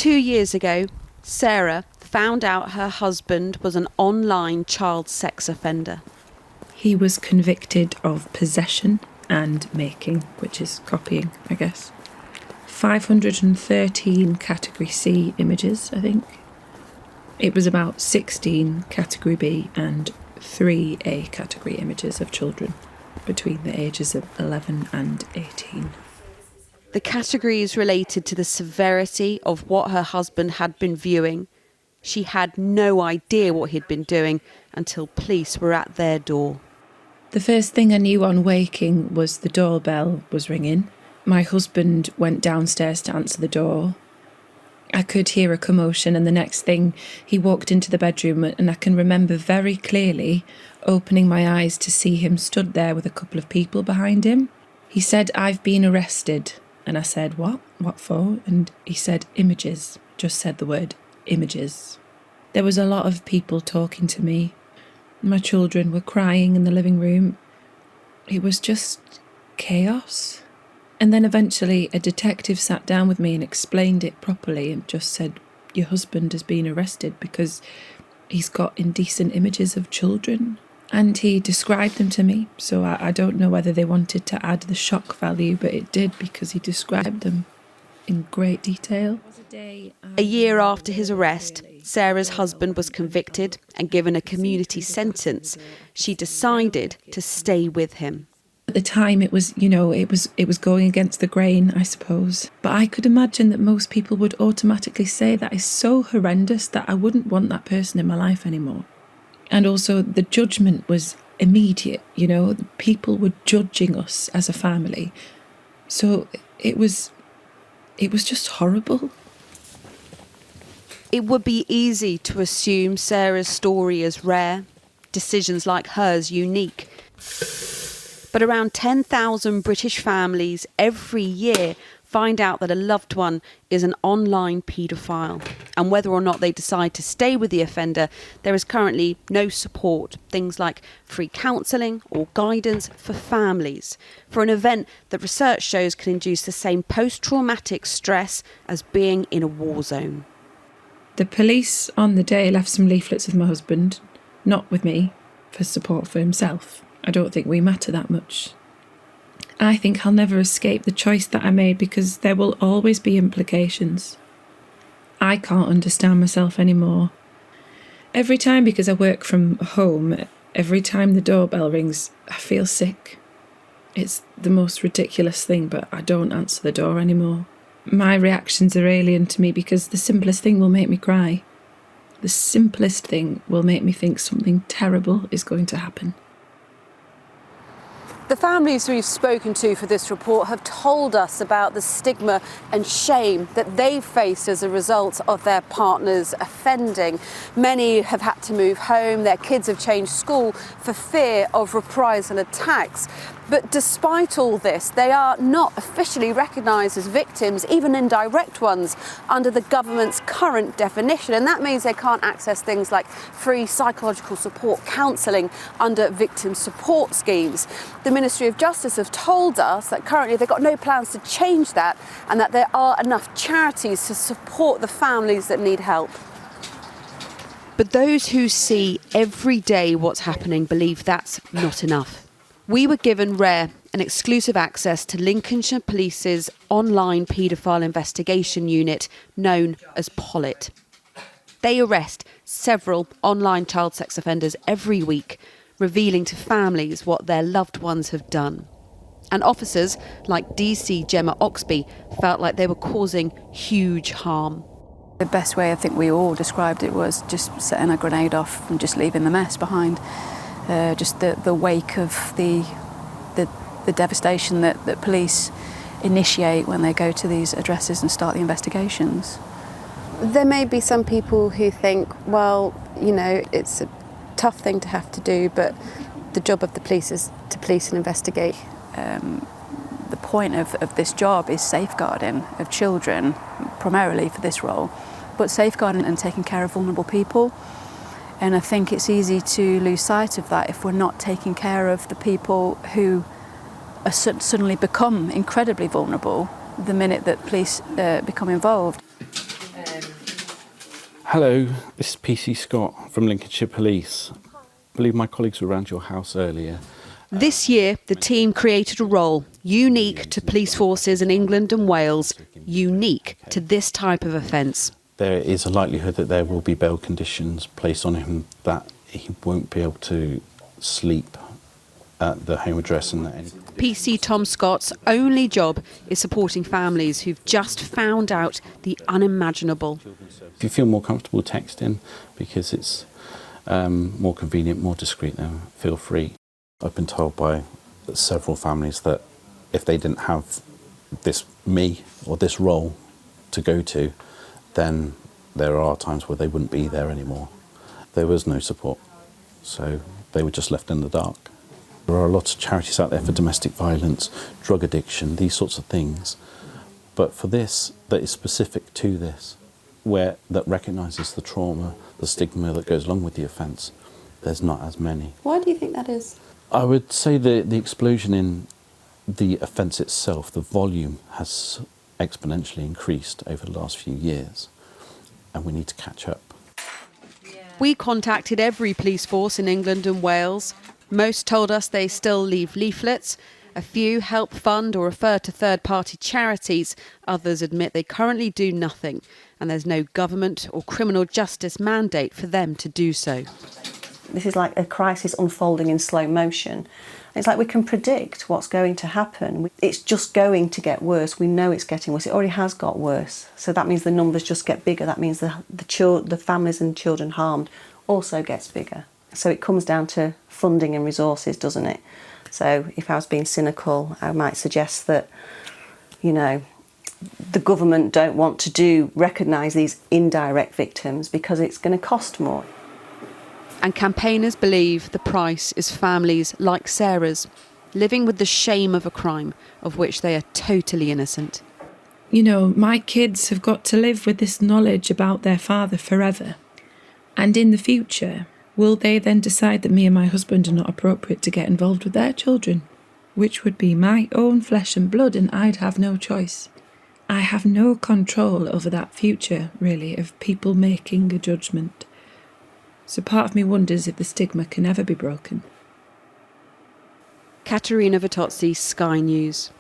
2 years ago, Sarah found out her husband was an online child sex offender. He was convicted of possession and making, which is copying, I guess. 513 Category C images, I think. It was about 16 Category B and 3 A Category images of children between the ages of 11 and 18. The categories related to the severity of what her husband had been viewing. She had no idea what he'd been doing until police were at their door. The first thing I knew on waking was the doorbell was ringing. My husband went downstairs to answer the door. I could hear a commotion, and the next thing he walked into the bedroom, and I can remember very clearly opening my eyes to see him stood there with a couple of people behind him. He said, "I've been arrested." And I said, "What? What for?" And he said, "Images." Just said the word, images. There was a lot of people talking to me. My children were crying in the living room. It was just chaos. And then eventually a detective sat down with me and explained it properly and just said, "Your husband has been arrested because he's got indecent images of children." And he described them to me, so I don't know whether they wanted to add the shock value, but it did because he described them in great detail. A year after his arrest, Sarah's husband was convicted and given a community sentence. She decided to stay with him. At the time, it was going against the grain, I suppose. But I could imagine that most people would automatically say that is so horrendous that I wouldn't want that person in my life anymore. And also the judgment was immediate, people were judging us as a family. So it was just horrible. It would be easy to assume Sarah's story is rare, decisions like hers unique. But around 10,000 British families every year find out that a loved one is an online paedophile. And whether or not they decide to stay with the offender, there is currently no support. Things like free counselling or guidance for families, for an event that research shows can induce the same post-traumatic stress as being in a war zone. The police on the day left some leaflets with my husband, not with me, for support for himself. I don't think we matter that much. I think I'll never escape the choice that I made because there will always be implications. I can't understand myself anymore. Every time, because I work from home, every time the doorbell rings, I feel sick. It's the most ridiculous thing, but I don't answer the door anymore. My reactions are alien to me because the simplest thing will make me cry. The simplest thing will make me think something terrible is going to happen. The families we've spoken to for this report have told us about the stigma and shame that they've faced as a result of their partners offending. Many have had to move home, their kids have changed school for fear of reprisal attacks. But despite all this, they are not officially recognised as victims, even indirect ones, under the government's current definition. And that means they can't access things like free psychological support counselling under victim support schemes. The Ministry of Justice have told us that currently they've got no plans to change that and that there are enough charities to support the families that need help. But those who see every day what's happening believe that's not enough. We were given rare and exclusive access to Lincolnshire Police's online paedophile investigation unit known as POLIT. They arrest several online child sex offenders every week, revealing to families what their loved ones have done. And officers like DC Gemma Oxby felt like they were causing huge harm. The best way I think we all described it was just setting a grenade off and just leaving the mess behind. Just the wake of the devastation that police initiate when they go to these addresses and start the investigations. There may be some people who think, well, it's a tough thing to have to do, but the job of the police is to police and investigate. The point of this job is safeguarding of children, primarily for this role, but safeguarding and taking care of vulnerable people. And I think it's easy to lose sight of that if we're not taking care of the people who are suddenly become incredibly vulnerable the minute that police become involved. Hello, this is PC Scott from Lincolnshire Police. I believe my colleagues were around your house earlier. This year, the team created a role unique to police forces in England and Wales, unique to this type of offence. There is a likelihood that there will be bail conditions placed on him that he won't be able to sleep at the home address. And that PC Tom Scott's only job is supporting families who've just found out the unimaginable. If you feel more comfortable texting because it's more convenient, more discreet, then feel free. I've been told by several families that if they didn't have me or this role to go to, then there are times where they wouldn't be there anymore. There was no support, so they were just left in the dark. There are lots of charities out there for domestic violence, drug addiction, these sorts of things. But for this, that is specific to this, that recognises the trauma, the stigma that goes along with the offence, there's not as many. Why do you think that is? I would say the explosion in the offence itself, the volume has exponentially increased over the last few years, and we need to catch up. We contacted every police force in England and Wales. Most told us they still leave leaflets. A few help fund or refer to third-party charities. Others admit they currently do nothing, and there's no government or criminal justice mandate for them to do so. This is like a crisis unfolding in slow motion. It's like we can predict what's going to happen. It's just going to get worse. We know it's getting worse. It already has got worse. So that means the numbers just get bigger. That means the families and children harmed also gets bigger. So it comes down to funding and resources, doesn't it? So if I was being cynical, I might suggest that, the government don't want to recognise these indirect victims because it's going to cost more. And campaigners believe the price is families like Sarah's, living with the shame of a crime of which they are totally innocent. My kids have got to live with this knowledge about their father forever. And in the future, will they then decide that me and my husband are not appropriate to get involved with their children? Which would be my own flesh and blood, and I'd have no choice. I have no control over that future, really, of people making a judgment. So part of me wonders if the stigma can ever be broken. Katerina Vittozzi, Sky News.